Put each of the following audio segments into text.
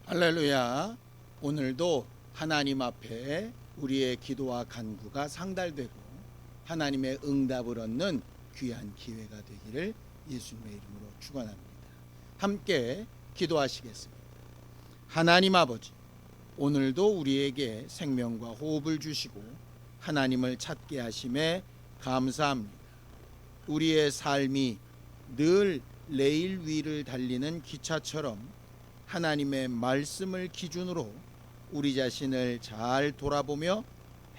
할렐루야. 오늘도 하나님 앞에 우리의 기도와 간구가 상달되고 하나님의 응답을 얻는 귀한 기회가 되기를 예수님의 이름으로 축원합니다. 함께 기도하시겠습니다. 하나님 아버지, 오늘도 우리에게 생명과 호흡을 주시고 하나님을 찾게 하심에 감사합니다. 우리의 삶이 늘 레일 위를 달리는 기차처럼 하나님의 말씀을 기준으로 우리 자신을 잘 돌아보며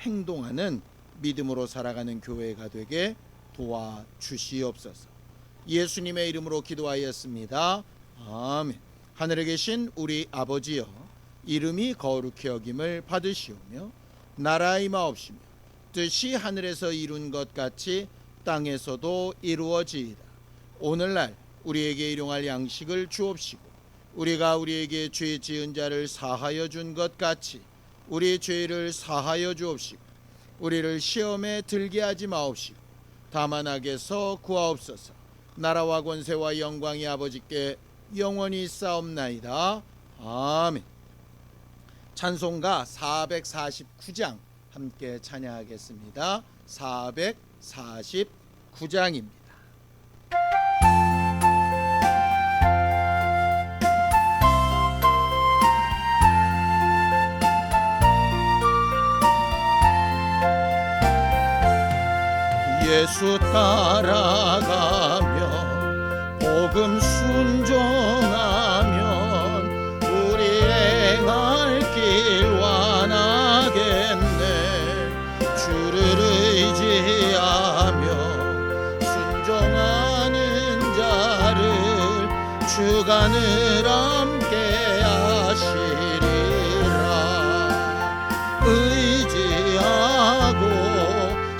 행동하는 믿음으로 살아가는 교회가 되게 도와주시옵소서. 예수님의 이름으로 기도하였습니다. 아멘. 하늘에 계신 우리 아버지여, 이름이 거룩히 여김을 받으시오며 나라의 임하옵시며 뜻이 하늘에서 이룬 것 같이 땅에서도 이루어지이다. 오늘날 우리에게 일용할 양식을 주옵시고 우리가 우리에게 죄 지은 자를 사하여 준 것 같이 우리 죄를 사하여 주옵시고 우리를 시험에 들게 하지 마옵시고 다만 악에서 구하옵소서. 나라와 권세와 영광이 아버지께 영원히 있사옵나이다. 아멘. 찬송가 449장 함께 찬양하겠습니다. 449장입니다. 예수 따라가며 복음 순종하면 우리 행할 길 완하겠네. 주를 의지하며 순종하는 자를 주가 늘 함께 하시리라. 의지하고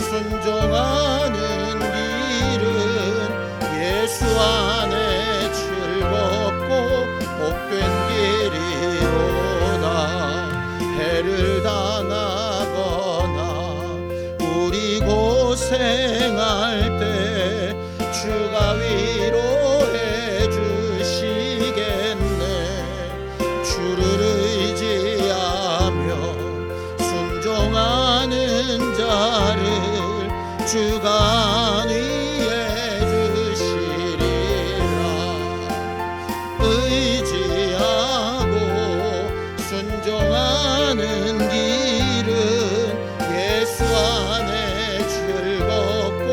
순종하는 길은 예수 안에 즐겁고 복된 길이로다. 해를 당하거나 우리 고생할 때 주가 위로해 주시겠네. 주를 의지하며 순종하는 자를 주가 안위해 주시리라. 의지하고 순종하는 길은 예수 안에 즐겁고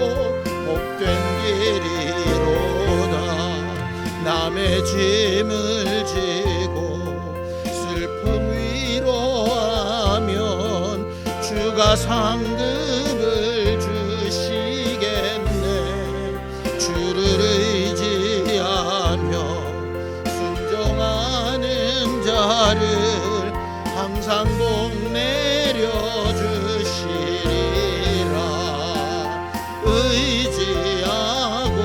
복된 길이로다. 남의 짐을 지고 슬픔 위로하면 주가 상급을 주시겠네. 주를 의지하며 순종하는 자를 항상 복내려 주시리라. 의지하고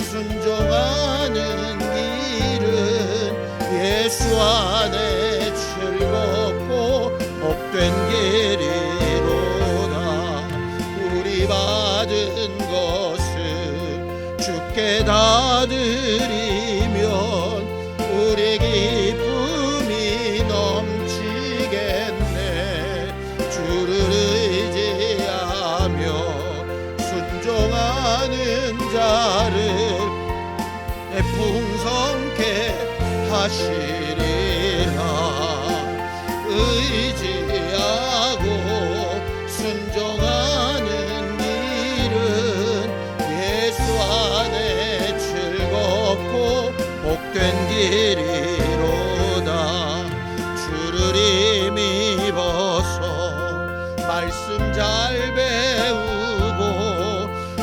순종하는 길은 예수 안에 즐겁고 복된 길이로다. 우리 받은 것을 주께 다 드리면 우리 기쁨이 넘치겠네. 주를 의지하며 순종하는 자를 풍성케 하시리라. 의지하고 순종하는 길은 예수 안에 즐겁고 복된 길이로다. 주를 힘입어서 말씀 잘 배우고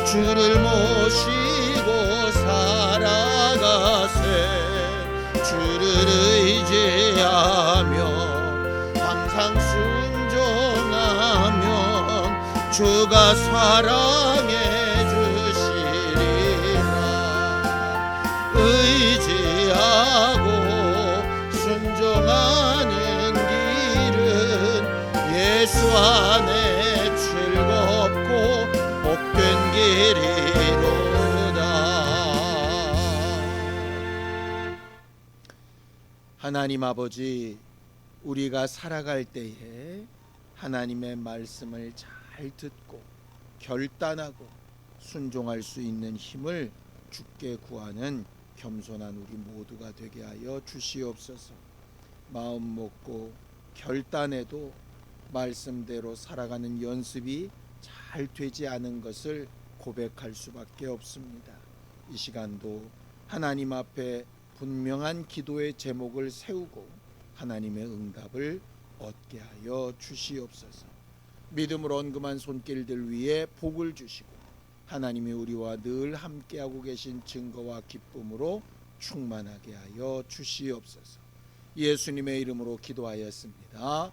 주를 모시고 살아가세. 주를 의지하며 항상 순종하면 주가 사랑해 주시리라. 의지하고 순종하는 길은 예수 안에 즐겁고 복된 길이로다. 하나님 아버지, 우리가 살아갈 때에 하나님의 말씀을 잘 듣고 결단하고 순종할 수 있는 힘을 주께 구하는 겸손한 우리 모두가 되게 하여 주시옵소서. 마음 먹고 결단해도 말씀대로 살아가는 연습이 잘 되지 않은 것을 고백할 수밖에 없습니다. 이 시간도 하나님 앞에 분명한 기도의 제목을 세우고 하나님의 응답을 얻게 하여 주시옵소서. 믿음으로 언금한 손길들 위에 복을 주시고 하나님이 우리와 늘 함께하고 계신 증거와 기쁨으로 충만하게 하여 주시옵소서. 예수님의 이름으로 기도하였습니다. 아멘.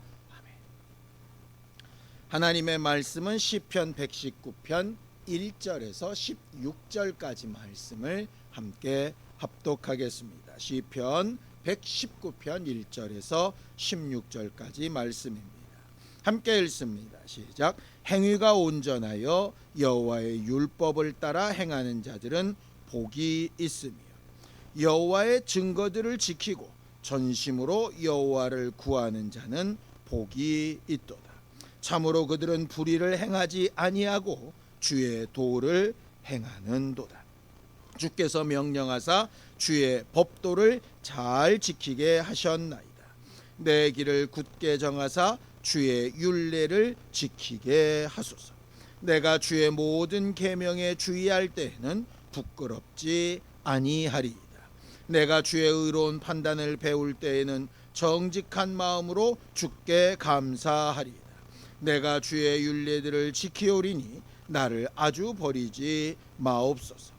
하나님의 말씀은 시편 119편 1절에서 16절까지 말씀을 함께 합독하겠습니다. 시편 119편 1절에서 16절까지 말씀입니다. 함께 읽습니다. 시작. 행위가 온전하여 여호와의 율법을 따라 행하는 자들은 복이 있으며 여호와의 증거들을 지키고 전심으로 여호와를 구하는 자는 복이 있도다. 참으로 그들은 불의를 행하지 아니하고 주의 도를 행하는도다. 주께서 명령하사 주의 법도를 잘 지키게 하셨나이다. 내 길을 굳게 정하사 주의 율례를 지키게 하소서. 내가 주의 모든 계명에 주의할 때에는 부끄럽지 아니하리이다. 내가 주의 의로운 판단을 배울 때에는 정직한 마음으로 주께 감사하리이다. 내가 주의 율례들을 지키오리니 나를 아주 버리지 마옵소서.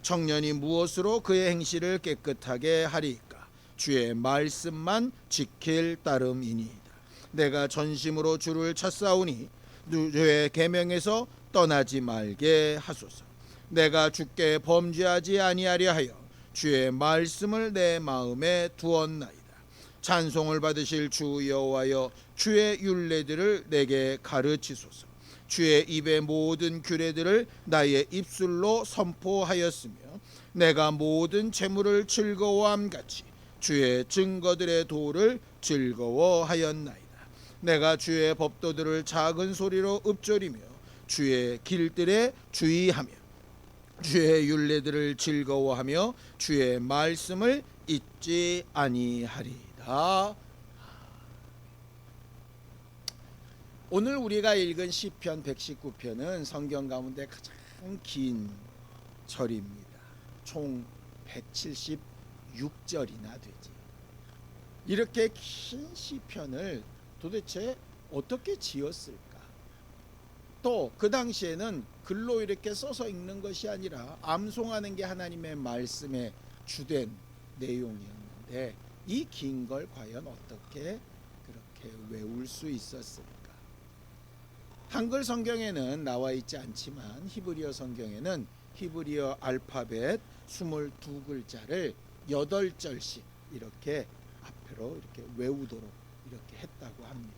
청년이 무엇으로 그의 행실을 깨끗하게 하리이까? 주의 말씀만 지킬 따름이니이다. 내가 전심으로 주를 찾사오니 주의 계명에서 떠나지 말게 하소서. 내가 주께 범죄하지 아니하려 하여 주의 말씀을 내 마음에 두었나이다. 찬송을 받으실 주 여호와여, 주의 율례들을 내게 가르치소서. 주의 입의 모든 규례들을 나의 입술로 선포하였으며 내가 모든 재물을 즐거워함 같이 주의 증거들의 도를 즐거워하였나이다. 내가 주의 법도들을 작은 소리로 읊조리며 주의 길들에 주의하며 주의 율례들을 즐거워하며 주의 말씀을 잊지 아니하리이다. 오늘 우리가 읽은 시편 119편은 성경 가운데 가장 긴 절입니다. 총 176절이나 되지. 이렇게 긴 시편을 도대체 어떻게 지었을까? 또 그 당시에는 글로 이렇게 써서 읽는 것이 아니라 암송하는 게 하나님의 말씀의 주된 내용이었는데 이 긴 걸 과연 어떻게 그렇게 외울 수 있었을까? 한글 성경에는 나와 있지 않지만 히브리어 성경에는 히브리어 알파벳 22글자를 8절씩 이렇게 앞으로 이렇게 외우도록 이렇게 했다고 합니다.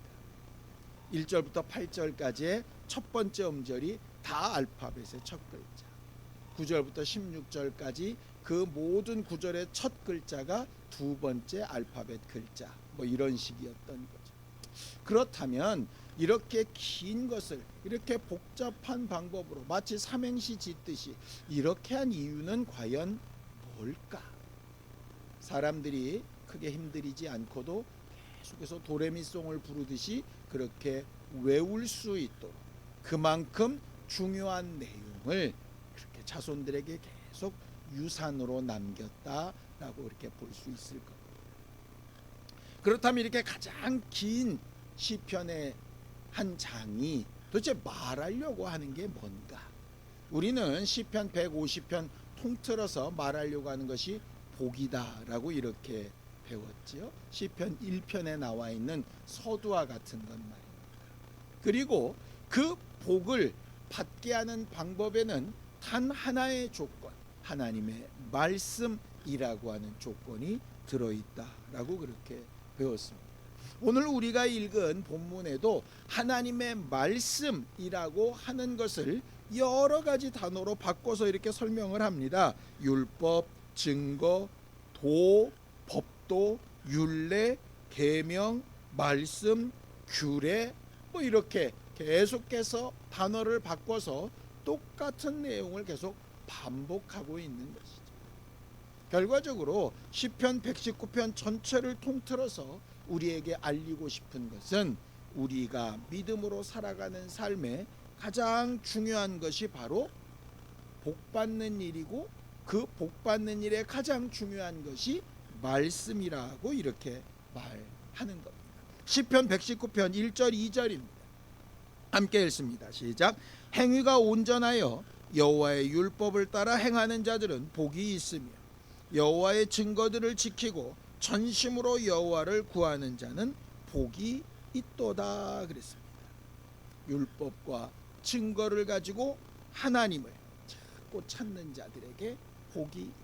1절부터 8절까지의 첫 번째 음절이 다 알파벳의 첫 글자, 9절부터 16절까지 그 모든 구절의 첫 글자가 두 번째 알파벳 글자, 뭐 이런 식이었던 거죠. 그렇다면 이렇게 긴 것을 이렇게 복잡한 방법으로 마치 삼행시 짓듯이 이렇게 한 이유는 과연 뭘까? 사람들이 크게 힘들이지 않고도 계속해서 도레미송을 부르듯이 그렇게 외울 수 있도록 그만큼 중요한 내용을 그렇게 자손들에게 계속 유산으로 남겼다라고 이렇게 볼 수 있을 겁니다. 그렇다면 이렇게 가장 긴 시편의 한 장이 도대체 말하려고 하는 게 뭔가? 우리는 시편 150편 통틀어서 말하려고 하는 것이 복이다라고 이렇게 배웠지요. 시편 1편에 나와 있는 서두와 같은 것 말입니다. 그리고 그 복을 받게 하는 방법에는 단 하나의 조건, 하나님의 말씀이라고 하는 조건이 들어있다라고 그렇게 배웠습니다. 오늘 우리가 읽은 본문에도 하나님의 말씀이라고 하는 것을 여러 가지 단어로 바꿔서 이렇게 설명을 합니다. 율법, 증거, 도, 법도, 율례, 계명, 말씀, 규례 뭐 이렇게 계속해서 단어를 바꿔서 똑같은 내용을 계속 반복하고 있는 것이죠. 결과적으로 시편 119편 전체를 통틀어서 우리에게 알리고 싶은 것은 우리가 믿음으로 살아가는 삶에 가장 중요한 것이 바로 복받는 일이고, 그 복받는 일에 가장 중요한 것이 말씀이라고 이렇게 말하는 겁니다. 시편 119편 1절 2절입니다. 함께 읽습니다. 시작. 행위가 온전하여 여호와의 율법을 따라 행하는 자들은 복이 있으며 여호와의 증거들을 지키고 전심으로 여호와를 구하는 자는 복이 있도다 그랬습니다. 율법과 증거를 가지고 하나님을 자꾸 찾는 자들에게 복이 있다.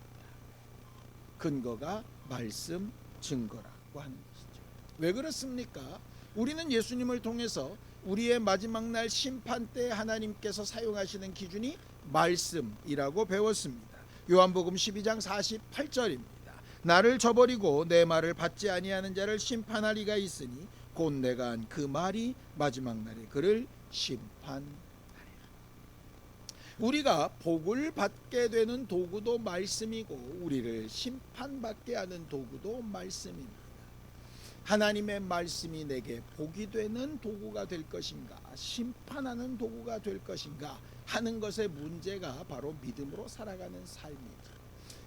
근거가 말씀, 증거라고 하는 것이죠. 왜 그렇습니까? 우리는 예수님을 통해서 우리의 마지막 날 심판 때 하나님께서 사용하시는 기준이 말씀이라고 배웠습니다. 요한복음 12장 48절입니다. 나를 저버리고 내 말을 받지 아니하는 자를 심판하리가 있으니 곧 내가 한 그 말이 마지막 날에 그를 심판하리라. 우리가 복을 받게 되는 도구도 말씀이고 우리를 심판받게 하는 도구도 말씀입니다. 하나님의 말씀이 내게 복이 되는 도구가 될 것인가, 심판하는 도구가 될 것인가 하는 것의 문제가 바로 믿음으로 살아가는 삶이죠.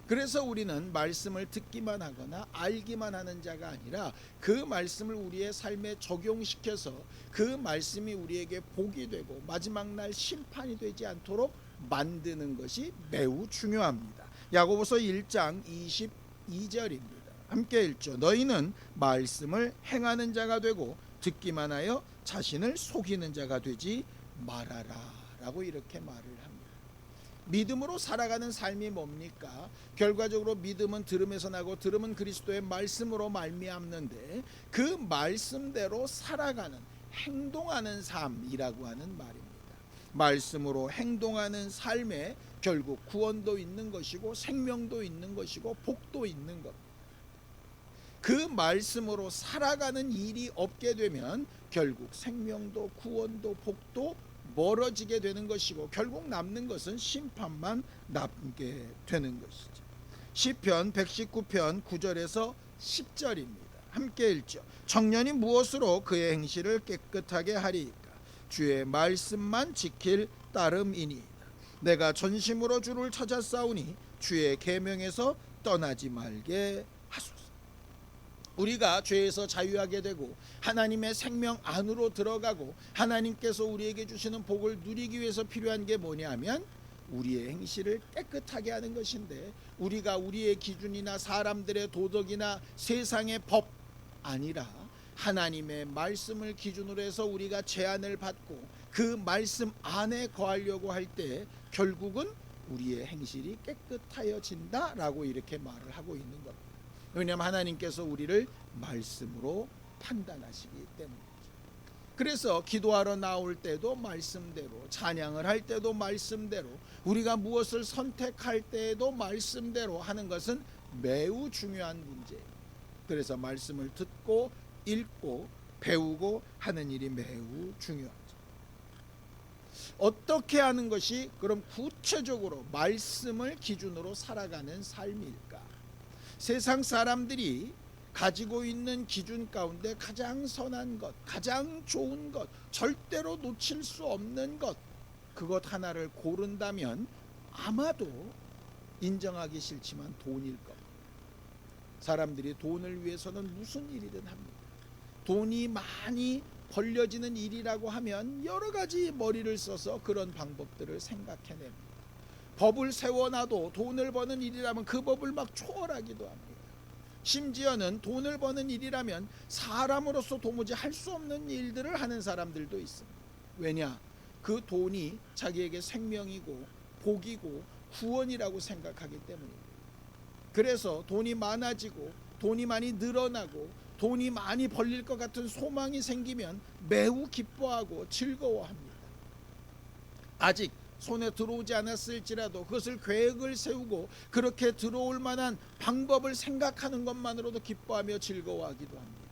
그래서 우리는 말씀을 듣기만 하거나 알기만 하는 자가 아니라 그 말씀을 우리의 삶에 적용시켜서 그 말씀이 우리에게 복이 되고 마지막 날 심판이 되지 않도록 만드는 것이 매우 중요합니다. 야고보서 1장 22절입니다. 함께 읽죠. 너희는 말씀을 행하는 자가 되고 듣기만 하여 자신을 속이는 자가 되지 말아라 라고 이렇게 말을 합니다. 믿음으로 살아가는 삶이 뭡니까? 결과적으로 믿음은 들음에서 나고 들음은 그리스도의 말씀으로 말미암는데 그 말씀대로 살아가는, 행동하는 삶이라고 하는 말입니다. 말씀으로 행동하는 삶에 결국 구원도 있는 것이고 생명도 있는 것이고 복도 있는 겁니다. 그 말씀으로 살아가는 일이 없게 되면 결국 생명도 구원도 복도 멀어지게 되는 것이고 결국 남는 것은 심판만 남게 되는 것이죠. 시편 119편 9절에서 10절입니다. 함께 읽죠. 청년이 무엇으로 그의 행실을 깨끗하게 하리이까? 주의 말씀만 지킬 따름이니이다. 내가 전심으로 주를 찾았사오니 주의 계명에서 떠나지 말게 하소서. 우리가 죄에서 자유하게 되고 하나님의 생명 안으로 들어가고 하나님께서 우리에게 주시는 복을 누리기 위해서 필요한 게 뭐냐면 우리의 행실을 깨끗하게 하는 것인데, 우리가 우리의 기준이나 사람들의 도덕이나 세상의 법 아니라 하나님의 말씀을 기준으로 해서 우리가 제한을 받고 그 말씀 안에 거하려고 할 때 결국은 우리의 행실이 깨끗하여진다라고 이렇게 말을 하고 있는 겁니다. 왜냐하면 하나님께서 우리를 말씀으로 판단하시기 때문이죠. 그래서 기도하러 나올 때도 말씀대로, 찬양을 할 때도 말씀대로, 우리가 무엇을 선택할 때에도 말씀대로 하는 것은 매우 중요한 문제예요. 그래서 말씀을 듣고 읽고 배우고 하는 일이 매우 중요하죠. 어떻게 하는 것이 그럼 구체적으로 말씀을 기준으로 살아가는 삶일까? 세상 사람들이 가지고 있는 기준 가운데 가장 선한 것, 가장 좋은 것, 절대로 놓칠 수 없는 것, 그것 하나를 고른다면 아마도 인정하기 싫지만 돈일 겁니다. 사람들이 돈을 위해서는 무슨 일이든 합니다. 돈이 많이 벌려지는 일이라고 하면 여러 가지 머리를 써서 그런 방법들을 생각해냅니다. 법을 세워놔도 돈을 버는 일이라면 그 법을 막 초월하기도 합니다. 심지어는 돈을 버는 일이라면 사람으로서 도무지 할 수 없는 일들을 하는 사람들도 있습니다. 왜냐? 그 돈이 자기에게 생명이고 복이고 구원이라고 생각하기 때문입니다. 그래서 돈이 많아지고 돈이 많이 늘어나고 돈이 많이 벌릴 것 같은 소망이 생기면 매우 기뻐하고 즐거워합니다. 아직 손에 들어오지 않았을지라도 그것을 계획을 세우고 그렇게 들어올 만한 방법을 생각하는 것만으로도 기뻐하며 즐거워하기도 합니다.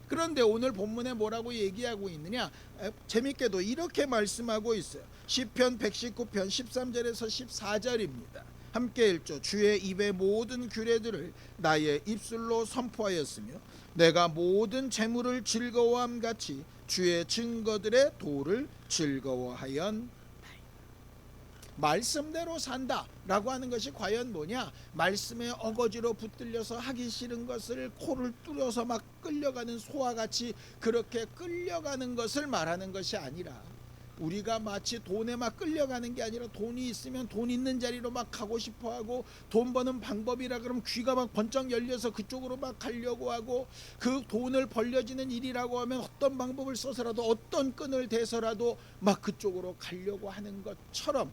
그런데 오늘 본문에 뭐라고 얘기하고 있느냐? 재밌게도 이렇게 말씀하고 있어요. 시편 119편 13절에서 14절입니다. 함께 읽죠. 주의 입의 모든 규례들을 나의 입술로 선포하였으며 내가 모든 재물을 즐거워함 같이 주의 증거들의 도를 즐거워하였나이다. 말씀대로 산다라고 하는 것이 과연 뭐냐? 말씀에 어거지로 붙들려서 하기 싫은 것을 코를 뚫어서 막 끌려가는 소와 같이 그렇게 끌려가는 것을 말하는 것이 아니라, 우리가 마치 돈에 막 끌려가는 게 아니라 돈이 있으면 돈 있는 자리로 막 가고 싶어하고, 돈 버는 방법이라 그러면 귀가 막 번쩍 열려서 그쪽으로 막 가려고 하고, 그 돈을 벌려지는 일이라고 하면 어떤 방법을 써서라도 어떤 끈을 대서라도 막 그쪽으로 가려고 하는 것처럼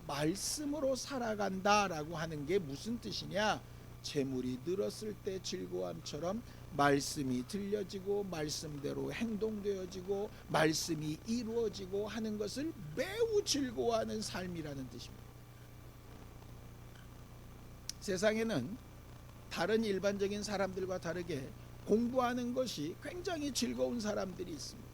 말씀으로 살아간다라고 하는 게 무슨 뜻이냐? 재물이 늘었을 때 즐거움처럼 말씀이 들려지고 말씀대로 행동되어지고 말씀이 이루어지고 하는 것을 매우 즐거워하는 삶이라는 뜻입니다. 세상에는 다른 일반적인 사람들과 다르게 공부하는 것이 굉장히 즐거운 사람들이 있습니다.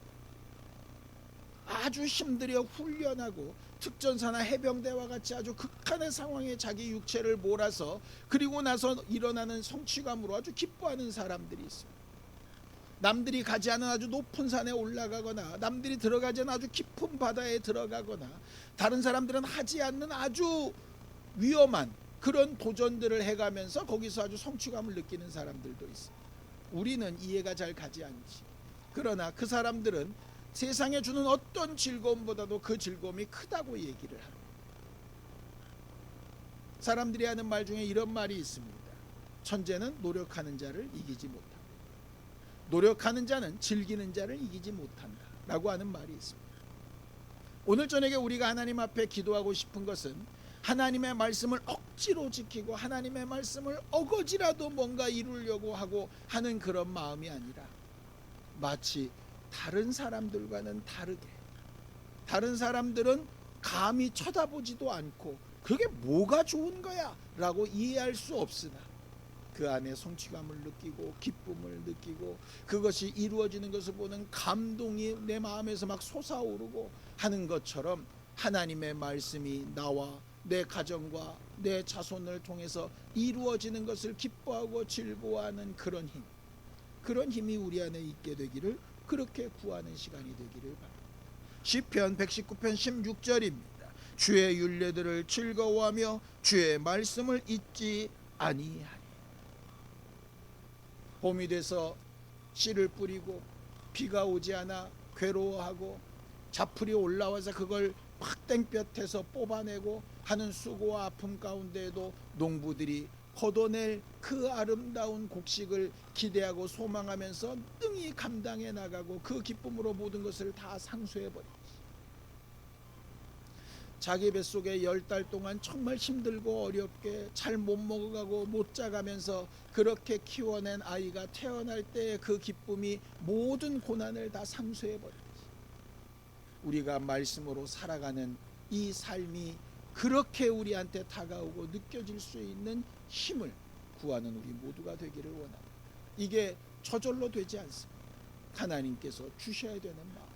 아주 힘들여 훈련하고 특전사나 해병대와 같이 아주 극한의 상황에 자기 육체를 몰아서 그리고 나서 일어나는 성취감으로 아주 기뻐하는 사람들이 있습니다. 남들이 가지 않은 아주 높은 산에 올라가거나 남들이 들어가지 않은 아주 깊은 바다에 들어가거나 다른 사람들은 하지 않는 아주 위험한 그런 도전들을 해가면서 거기서 아주 성취감을 느끼는 사람들도 있습니다. 우리는 이해가 잘 가지 않지. 그러나 그 사람들은 세상에 주는 어떤 즐거움보다도 그 즐거움이 크다고 얘기를 합니다. 사람들이 하는 말 중에 이런 말이 있습니다. 천재는 노력하는 자를 이기지 못한다. 노력하는 자는 즐기는 자를 이기지 못한다 라고 하는 말이 있습니다. 오늘 저녁에 우리가 하나님 앞에 기도하고 싶은 것은 하나님의 말씀을 억지로 지키고 하나님의 말씀을 어거지라도 뭔가 이루려고 하고 하는 그런 마음이 아니라, 마치 다른 사람들과는 다르게, 다른 사람들은 감히 쳐다보지도 않고 그게 뭐가 좋은 거야 라고 이해할 수 없으나 그 안에 성취감을 느끼고 기쁨을 느끼고 그것이 이루어지는 것을 보는 감동이 내 마음에서 막 솟아오르고 하는 것처럼 하나님의 말씀이 나와 내 가정과 내 자손을 통해서 이루어지는 것을 기뻐하고 즐거워하는 그런 힘, 그런 힘이 우리 안에 있게 되기를, 그렇게 구하는 시간이 되기를 바랍니다. 시편 119편 16절입니다. 주의 율례들을 즐거워하며 주의 말씀을 잊지 아니하리. 봄이 돼서 씨를 뿌리고 비가 오지 않아 괴로워하고 자풀이 올라와서 그걸 팍 땡볕에서 뽑아내고 하는 수고와 아픔 가운데에도 농부들이 걷어낼 그 아름다운 곡식을 기대하고 소망하면서 능히 감당해 나가고 그 기쁨으로 모든 것을 다 상수해버리지. 자기 뱃속에 10달 동안 정말 힘들고 어렵게 잘 못 먹어가고 못 자가면서 그렇게 키워낸 아이가 태어날 때 그 기쁨이 모든 고난을 다 상수해버리지. 우리가 말씀으로 살아가는 이 삶이 그렇게 우리한테 다가오고 느껴질 수 있는 힘을 구하는 우리 모두가 되기를 원합니다. 이게 저절로 되지 않습니다. 하나님께서 주셔야 되는 마음.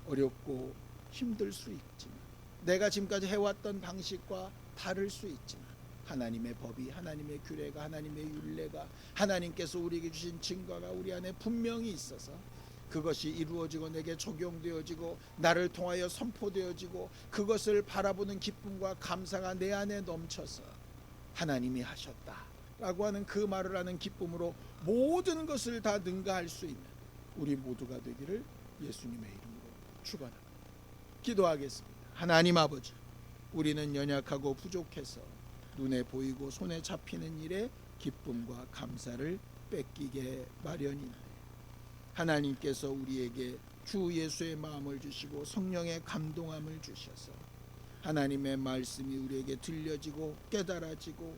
어렵고 힘들 수 있지만, 내가 지금까지 해왔던 방식과 다를 수 있지만, 하나님의 법이, 하나님의 규례가, 하나님의 율례가, 하나님께서 우리에게 주신 증거가 우리 안에 분명히 있어서 그것이 이루어지고 내게 적용되어지고 나를 통하여 선포되어지고 그것을 바라보는 기쁨과 감사가 내 안에 넘쳐서 하나님이 하셨다라고 하는 그 말을 하는 기쁨으로 모든 것을 다 능가할 수 있는 우리 모두가 되기를 예수님의 이름으로 축원합니다. 기도하겠습니다. 하나님 아버지, 우리는 연약하고 부족해서 눈에 보이고 손에 잡히는 일에 기쁨과 감사를 뺏기게 마련인데, 하나님께서 우리에게 주 예수의 마음을 주시고 성령의 감동함을 주셔서 하나님의 말씀이 우리에게 들려지고 깨달아지고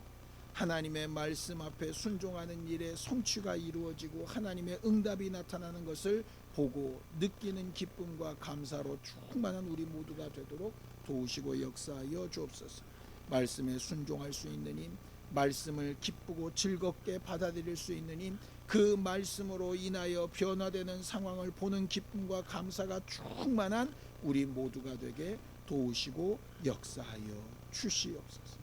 하나님의 말씀 앞에 순종하는 일에 성취가 이루어지고 하나님의 응답이 나타나는 것을 보고 느끼는 기쁨과 감사로 충만한 우리 모두가 되도록 도우시고 역사하여 주옵소서. 말씀에 순종할 수 있는 힘, 말씀을 기쁘고 즐겁게 받아들일 수 있는 힘, 그 말씀으로 인하여 변화되는 상황을 보는 기쁨과 감사가 충만한 우리 모두가 되게 도우시고 역사하여 주시옵소서.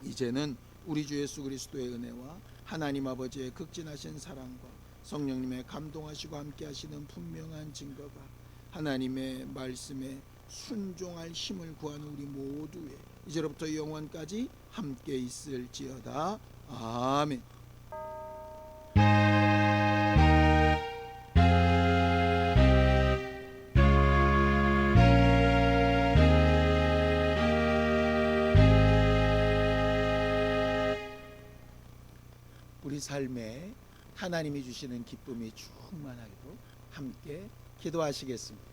이제는 우리 주 예수 그리스도의 은혜와 하나님 아버지의 극진하신 사랑과 성령님의 감동하시고 함께하시는 분명한 증거가 하나님의 말씀에 순종할 힘을 구하는 우리 모두의 이제로부터 영원까지 함께 있을지어다. 아멘. 우리 삶에 하나님이 주시는 기쁨이 충만하도록 함께 기도하시겠습니다.